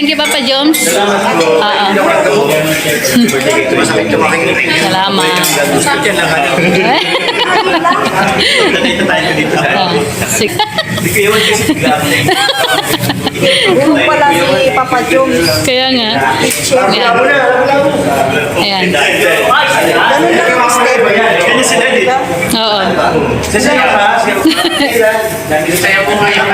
Thank you, Papa Joms. Salamat. Yung pala si Papa Joms. Kaya nga. Ayan. Ganun lang ang step. Oo. Saya po ngayon.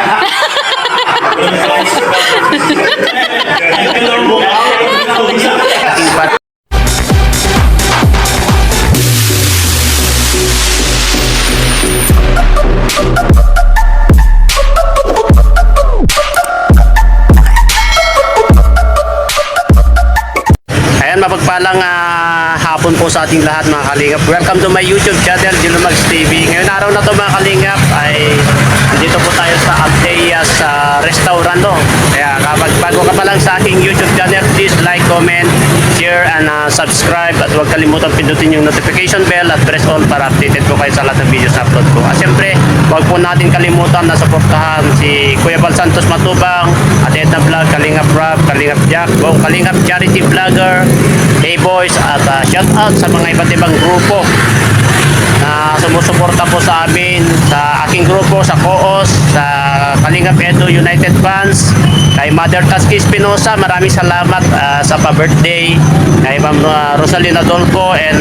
Ayan, mapagpalang hapon po sa ating lahat mga kalingap. Welcome to my YouTube channel, Dilumags TV. Ngayon araw na to mga kalingap ay dito po tayo sa Alteas restaurant. No? Kaya kapag bago ka pa lang sa aking YouTube channel, please like, comment, share, and subscribe. At huwag kalimutan pindutin yung notification bell at press all para updated po kayo sa lahat ng videos na upload ko. At syempre, huwag po natin kalimutan na suportahan si Kuya Bal Santos Matubang, at Edna Vlog, Kalingap Rob, Kalingap Jack, Kalingap Charity Vlogger, Boys, at shout out sa mga iba't ibang grupo na sumusuporta po sa amin, sa aking grupo, sa COOS, sa Kalingap Edo United Fans, kay Mother Tasky Espinosa, maraming salamat sa pa-birthday, kay Ma'am Rosalina Dolpo, and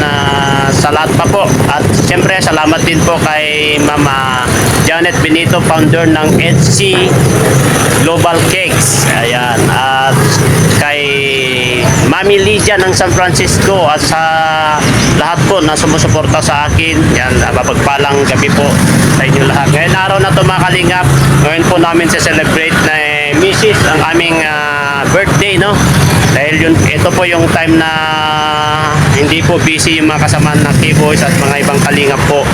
sa lahat pa po. At siyempre salamat din po kay Mama Janet Benito, founder ng EDC Global Cakes. Ayan. At kay Mami Lydia ng San Francisco, at sa lahat po na sumusuporta sa akin. Yan, mapagpalang gabi po sa inyo lahat. Ngayon araw na ito mga kalingap, ngayon po namin celebrate na Mrs. ang aming birthday, no? Dahil ito po yung time na hindi po busy yung mga kasamaan ng K-Boys at mga ibang kalingap po.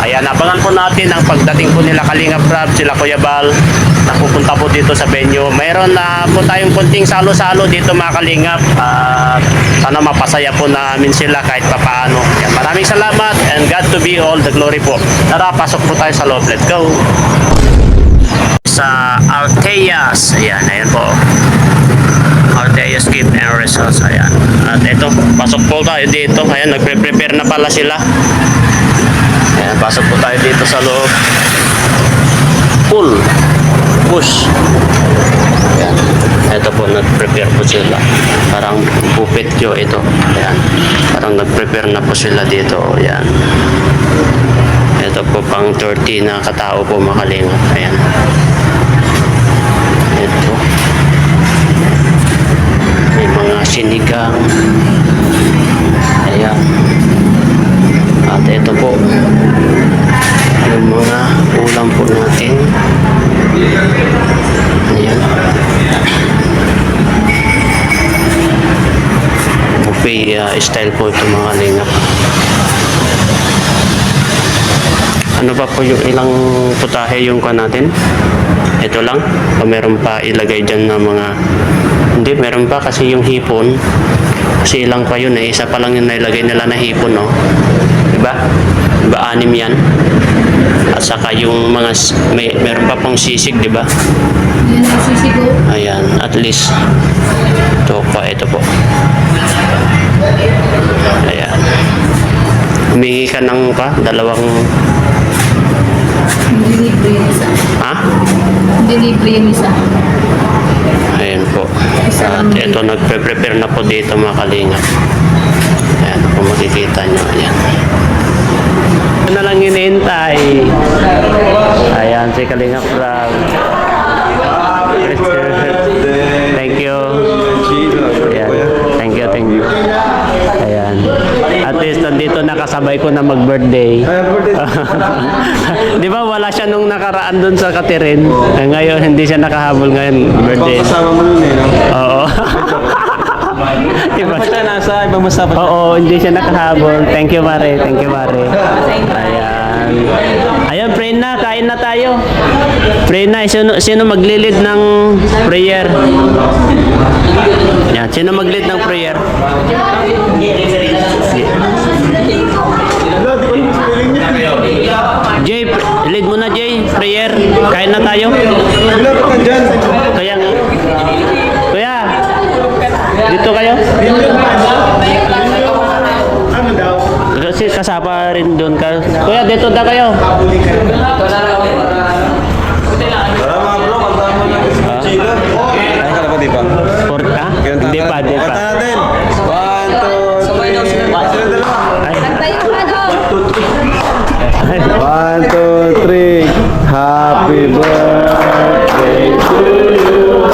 Ayan, abangan po natin ang pagdating po nila Kalingap Rob, sila Kuya Bal, na pupunta po dito sa venue. Mayroon na po tayong kunting salo-salo dito mga kalingap. Sana mapasaya po namin sila kahit papaano. Ayan, maraming salamat and God to be all the glory po. Tara, pasok po tayo sa loob. Let's go! Sa Alteas. Ayan, ayan po. Alteas Gift and Results. Ayan. At ito, pasok po tayo dito. Ayan, nagpe-prepare na pala sila. Ayan, pasok po tayo dito sa loob. Pool. Push. Ayan. Ito po, nag-prepare po sila. Parang puppet yo ito. Ayan. Parang nag-prepare na po sila dito. Ayan. Ito po pang 30 na katao po makalingat. Ayan. Ito. May mga sinigang. Ayan. At ito po. Yung mga ulam po natin. Ayan. Buffet style po ito mga lingap. Ano pa po yung ilang putahe yung ka natin? Ito lang? O meron pa ilagay dyan na mga... Hindi, meron pa kasi yung hipon. Kasi ilang pa yun eh. Isa pa lang yung nailagay nila na hipon, no? Diba? Diba, 6 yan? At saka yung mga... meron pa pong sisig, diba? Yan ang sisig ko. Ayan, at least. Ito po. Ayan. Humingi ka ng dalawang... Hindi libre yung isa. Ha? Hindi libre yung isa. Ayan po. At ito, nagpe-prepare na po dito mga kalingap. Ayan, kung makikita nyo. Ayan. Ito na lang hinihintay. Ayan, si Kalingap Rob. Thank you. Ayan. Thank you, thank you. Ayan. At least nandito nakasabay ko na mag-birthday. Di ba wala siya nung nakaraan dun sa Katirin? Ngayon hindi siya nakahabol ngayon birthday. Kasama mo nun eh, no? Oo. Iba siya nasa ibang masapat. Oo, hindi siya nakahabol. Thank you, Mare. Thank you, Mare. Ayan. Ayan, pray na. Kain na tayo. Pray na. Sino maglilid ng prayer? Ayan. Sino maglilid ng prayer? Jay, lead mo na, Jay. Prayer. Kain na tayo. Wala pa ka dyan. Kaya nga. Kuya, Dito kayo? Kasi kasama rin doon ka. Kuya, dito na kayo. Ay, ka na ba, di ba? Ha? Hindi pa, hindi pa. Kanta natin. 1, 2, 3. Happy birthday to you.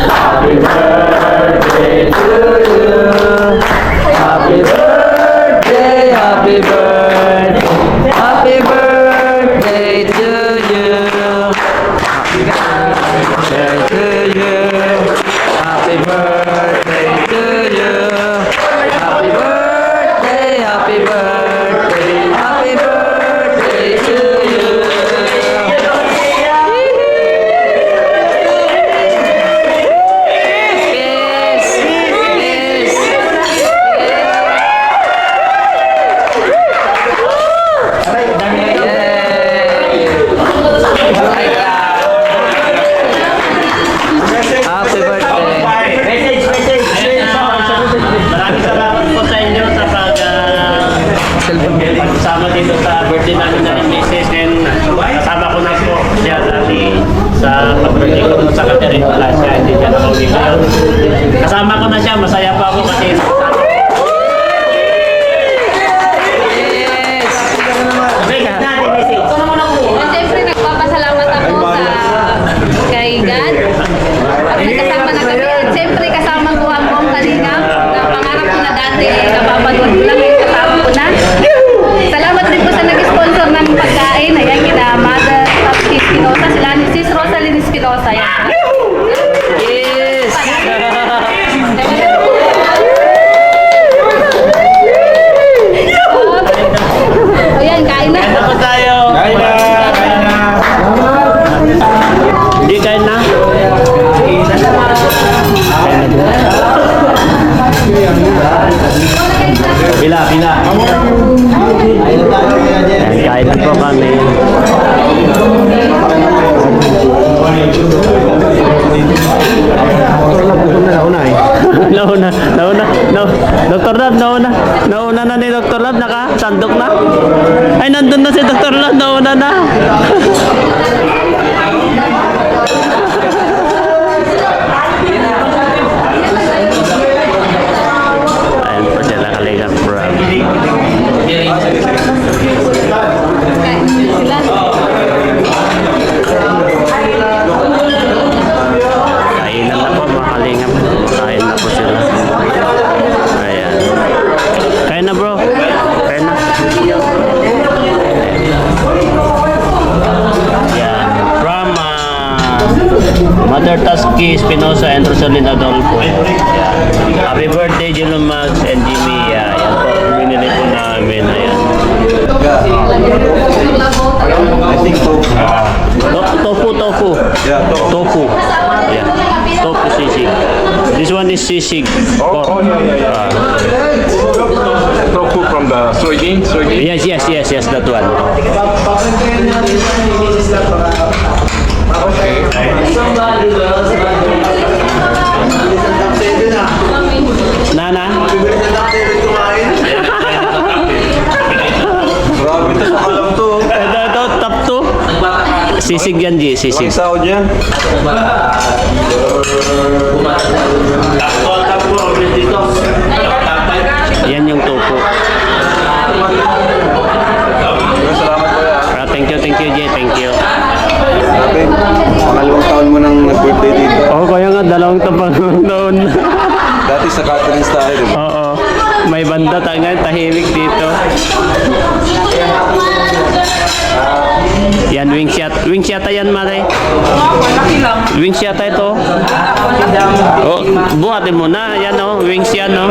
Happy birthday to you. Happy birthday, happy birthday. Happy birthday to you. Happy birthday to you. Happy birthday to you. Happy birthday, happy birthday. Happy birthday to you. Yes, yes. Happy birthday. Maraming salamat po sa inyo sa pagsama dito sa birthday namin na rin Mrs. And kasama ko na po siya dati sa pag-birthday ko sa Catherine Palacia. Hindi siya nakauwi ngayon. Kasama ko na siya. Masaya pa ako kasi Siyempre, nagpapasalamat ako kay God. At kasama na kami. At siyempre, kasama ko ang buong kalingap na pangarap ko na dati. Napapanood ko lang ngayon kasama ko na. Salamat din po sa nag-sponsor ng pagkain. Ayan, kina Mother Papi Espinosa. Sila ni Sis Rosalyn Espinosa. Ayan. yes! Ayan, kain na. Ano po tayo? Kain na! Kain na! Hindi kain na? Pila, pila. Kain na po kami. Nauna, Dr. Lab, nauna na ni Dr. Lab, nakasandok na. Ay, nandun na si Dr. Lab, nauna na. Ayan po sila Kalingap Rob. Kainan na po mga Kalingap. Kain na po sila. Ayan. Kain na bro. Kain na. Ayan. From Mother Tusky Espinosa and Rosalyn Adolfo. Ayan. Happy birthday Jilumax and Jimmy. Ayan po. Binili po namin. Ayan. I think so. Tofu. Yeah, Tofu. Yeah. Tofu sisig. This one is sisig. Pork. Tofu from the soybean. Yes, that one. Nana? Grabe ito sa alam to. Ito, top 2. Sisig yan, G. Sisig. Sahod yan. Yan yung tofu. Salamat po ya. Thank you, G. Thank you. Grabe. Pangalawang taon mo nang nag-birthday dito. Oo, kaya nga, 2 tapang noon. Dati sa Catherine's tayo, di ba? Oo. May banda tayo ngayon, tahimik dito. Yan, wings yata. Wings yata yan, Mare. Wings yata ito. Oh, buhatin mo na. Yan, oh. Wings yan, oh.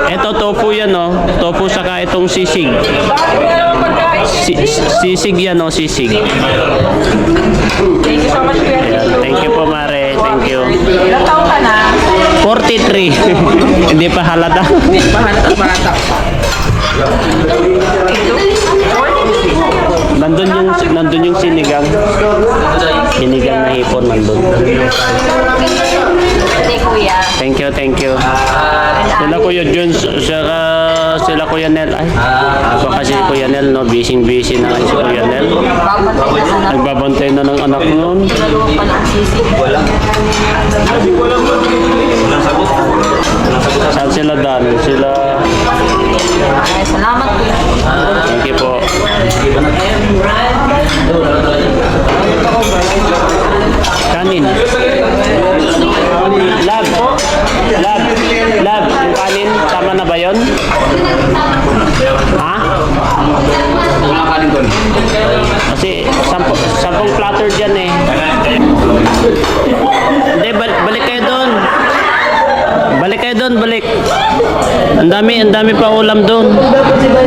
Ito, tofu yan, oh. Tofu saka itong sisig. Sisig yan, oh. Sisig. Thank you so much, Kuya. Ayan. Thank you po, Mare. Thank you. Ilang taon ka na? 43. Hindi pa halata. Bata. Banda nandun yung sinigang. Sinigang na hipon nandun. Hindi, kuya. Thank you. Sila Kuya Jones, sila Kuya Nel. Ay, ako kasi Kuya Nel, no? Busy na si Kuya Nel. Nagbabantay na ng anak nun. Saan sila Dan? Sila... Ay, salamat kuya. Thank you po. Kanin. Lab. Yung kanin, tama na ba yun? Ha? Wala ka rin doon. Kasi 10 platter dyan eh. Hindi, balik kayo doon. Balik. Ang dami pa ulam doon.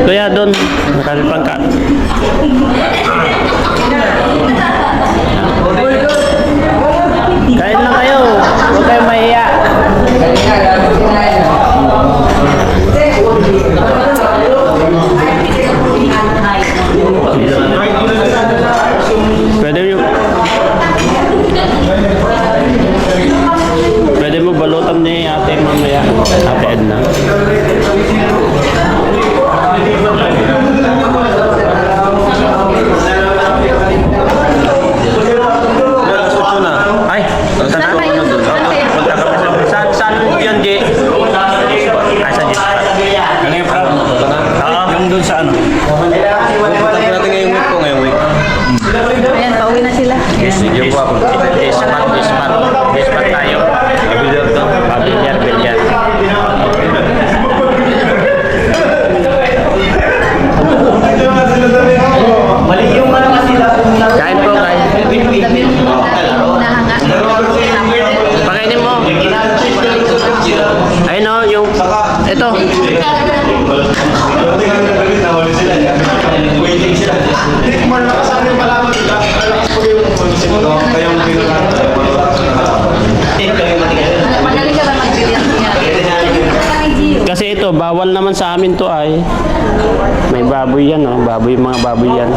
Kaya doon, marami pang ka. Kain na kayo. Huwag kayong mahiya. Pwede mo balutan ni ate mamaya. Ate Edna. Ay, punta na kami doon. Punta kami sa... Saan yun, G? Ay, sa G. Ano yung plan? Oo. Yung doon sa ano? Punta po natin ngayong week po, ngayong week. Ayan, pauwi na sila. Yes man tayo. Bilyar. Kain po, kain. Pakainin mo. Ayun o, yung... Ito. Magaling ka lang mag-billion kuya. Kasi ito, bawal naman sa amin to ay. May baboy yan, oh. Mga baboy yan.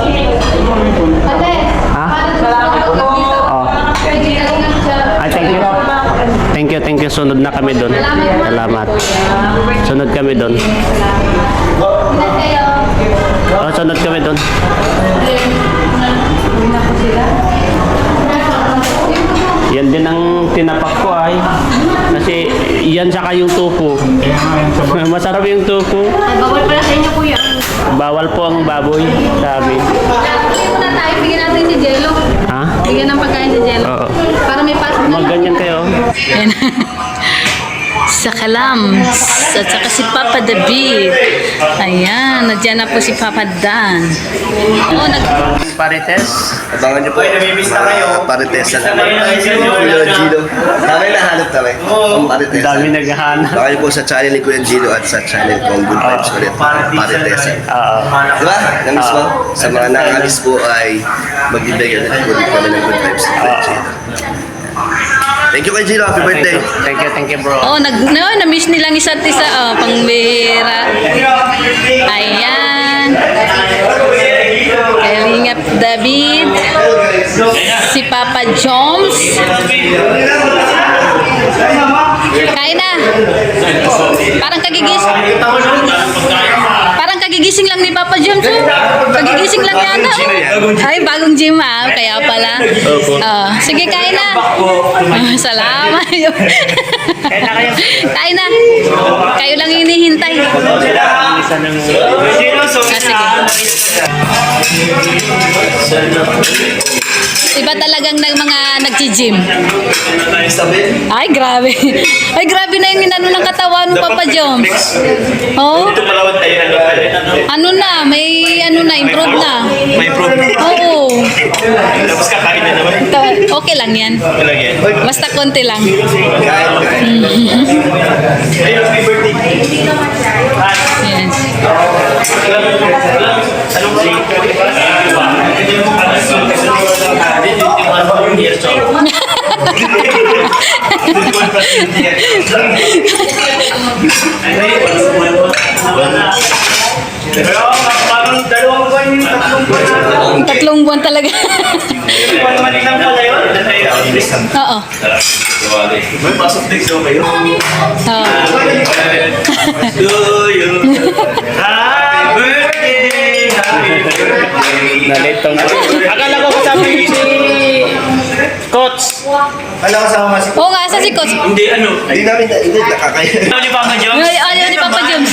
Ate, Ha? salamat po. Oh. Ay, thank you. Sunod na kami doon. Salamat. Sunod kami doon. Ingat kayo. Oh, sunod kami doon. Yan din ang tinapak ko ay. Kasi yan saka yung tupo. Masarap yung tupo. Bawal pala sa inyo kuya. Bawal po ang baboy sa amin. Bigyan muna tayo, bigyan natin si Jello. Ha? Bigyan ng pagkain si Jello. Oo. Para may pasok na lang. Magganyan kayo. Sa Kalam, at saka si Papa David. Ayan, nandiyan na po si Papa Dan. Oo, Parites. Abangan niyo po. Namimiss na kayo. Paritesan. Kuya Gino. Dami nahanap namin. Ang paritesan. Dami naghahanap. Baka niyo po sa channel ni Kuya Gino at sa channel kong Good Vibes ulit. Paritesan. Oo. Diba? Namiss mo? Sa mga nakamiss po ay mag-ibigay ulit po kami ng Good Vibes ni Kuya Gino. Thank you kay Gino. Happy birthday. Thank you bro. oh, na-miss nilang isa't isa. Oh, pangbira. Ayan. Kalingap David. Si Papa Joms. Kain na. Parang kagigising lang ni Papa Joms. Oh. Kagigising lang yata. Oh. Ay, bagong gym ah. Kaya pala. Oh, sige, kain na. Oh, salamat. Kain na. Kayo lang hinihintay. Ah, sige. Iba talagang ng mga nag-gym. Ay, grabe. Ay, grabe na yung inano ng katawan mo, Papa Joms. Oh? Ano na, may ano na, improve na. May improve. Oo. Tapos kakain na naman. Okay lang yan. Walang yan. Basta konti lang. Ayun, happy birthday. Yes. Pero parang dalawang buwan yung tatlong buwan. talaga. Mali lang pala yun. Oo. May pasok next daw kayo. Oo. To you. Happy birthday! Happy birthday! Nalito nga. Akala ko kasama si Coach. Ano kasama si Oo nga, sa si Coach. Hindi, ano? Hindi namin nakakaya. Ano ni Papa Jones? Ayaw ni Papa Jones.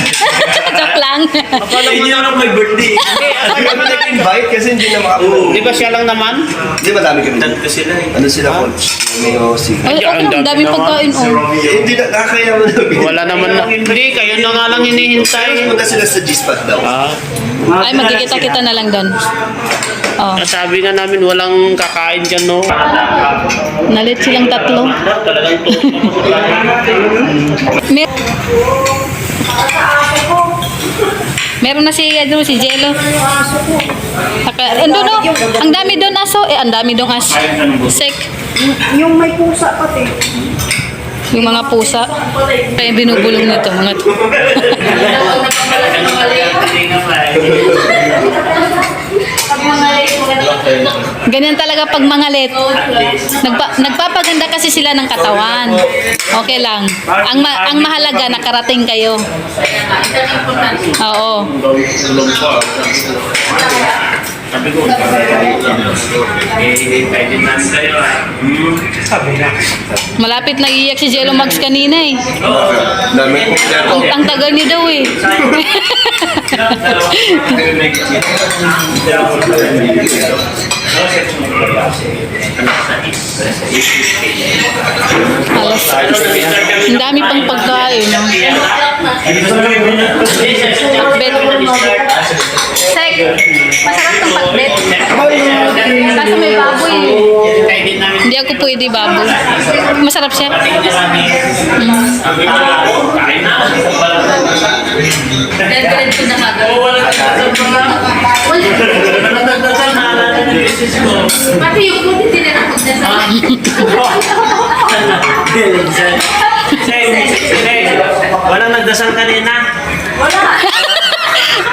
Joke lang. Hindi naman may birthday. Hindi naman nag-invite kasi hindi na makapunta. Di ba siya lang naman? Hindi ba dami kami? Tatlo sila eh. Ano sila coach? May si... Ay, okay, ang dami pagkain. Oh. Hindi na nakakaya mo na. Wala naman na. Hindi, kayo na nga lang hinihintay. Punta sila sa G-Spot daw. Ah, Ay, magkikita-kita na lang doon. Oh. sabi nga namin walang kakain dyan, no? Nalit silang tatlo. Talagang to. Meron na si Jello. Ando no, ang dami doon aso. Ang dami doon aso. Sek. Yung may pusa pati. Yung mga pusa. Kaya binubulong nito mga to. Ganyan talaga pag mangalit. Nagpapaganda kasi sila ng katawan. Okay lang. Ang mahalaga nakarating kayo. Oo. Sabi ko, sabi na. Malapit na iiyak si Jello Max kanina eh. Dami kong Ang tagal niyo daw eh. Alas. Ang dami pang pagkain. No? Pakbet. Sek, masarap tong pakbet. Kaso may baboy. Hindi ako pwede baboy. Masarap siya. Diretso na kagad. Pati yung puti din na pagdasal. Walang nagdasal kanina.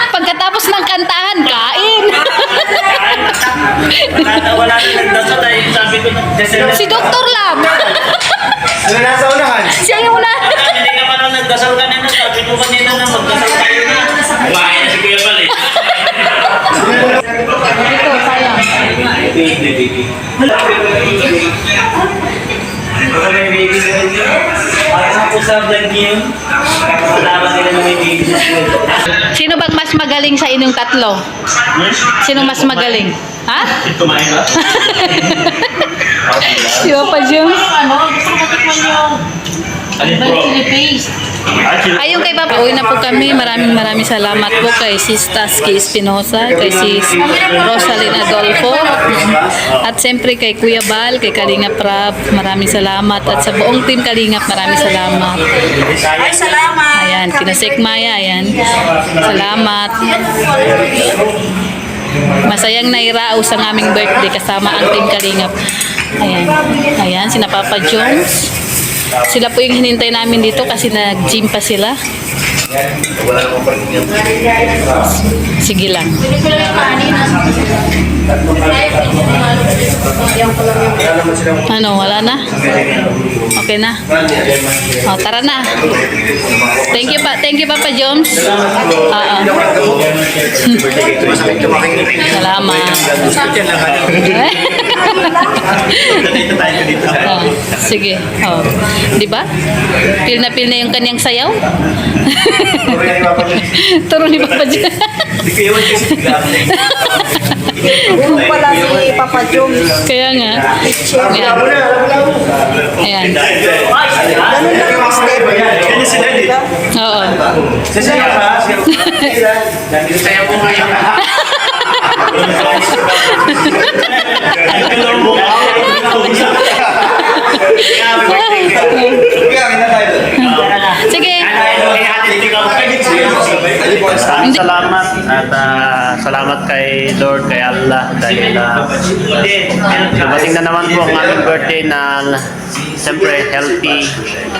Pagkatapos ng kantahan, kain. Wala nang nagdasal ay sabi ko Si Dr. Lab. Ano nasa unahan? Siya yung una. Hindi ka pa nang nagdasal kanina. Sabi ko kanina na magdasal kayo na. Kumain na si Kuya Bal eh. Ito, sayang. Sino bang mas magaling sa inyong tatlo? Sino mas magaling? Ha? Kumain ba? Si Papa Jones? Alin bro? Ayun kay Papa, uwi na po kami. Maraming salamat po kay Sis Tasky Espinosa, kay Sis Rosalyn Adolfo, at siyempre kay Kuya Bal, kay Kalinga Prab. Maraming salamat. At sa buong team Kalingap, maraming salamat. Ay, salamat. Ayan, kinasek Maya, ayan. Salamat. Masayang nairao sa aming birthday kasama ang team Kalingap. Ayan, ayan, sina Papa Jones. Sila po yung hinintay namin dito kasi nag-gym pa sila. Wala akong parking. Sige lang. Ano, wala na? Okay na? O, tara na. Thank you Papa Jones. Oo. Salamat. Oh, sige. Oh. 'Di ba? Feel na yung kanyang sayaw. Turo ni Papa Jones. Yung pala si Papa Jones. Kaya nga. Ayan. Ayan. Ganun lang yung step. Ganyan si Daddy. Oo. Sasaya ka? Sasaya po ngayon. Sige. Salamat at salamat kay Lord, kay Allah, dahil dumating na naman po ang aming birthday na siyempre healthy,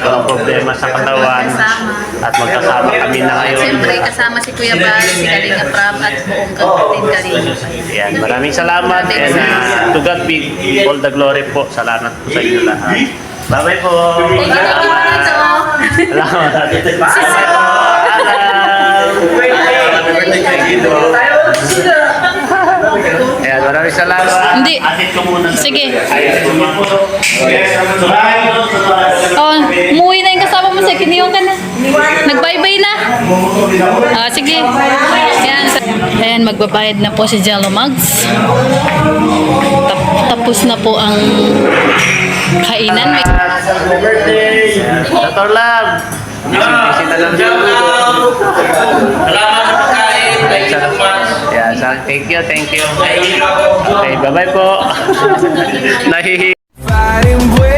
walang problema sa katawan, at magkasama kami na ngayon. Siyempre, kasama si Kuya Bal, si Kalinga Prab, at buong kapatid Kalinga. Yan, maraming salamat, and to God be all the glory po. Salamat po sa inyo lahat. Bye-bye po. Thank you po. Salamat. Bye-bye po. Ayan, maraming salamat. Hindi. Atit ko muna. Sige. Atit ko muna. Oh, umuwi na yung kasama mo sa kiniyong ka na. Nag-bye-bye na. Sige. Ayan, magbabayad na po si Jello Mugs. Tapos na po ang kainan. Happy birthday! Dr. Lab! Busy na lang siya. Salamat sa pagkain. Thank you so much. Yeah, thank you, thank you. Okay, bye-bye po. Nahihi. Fighting with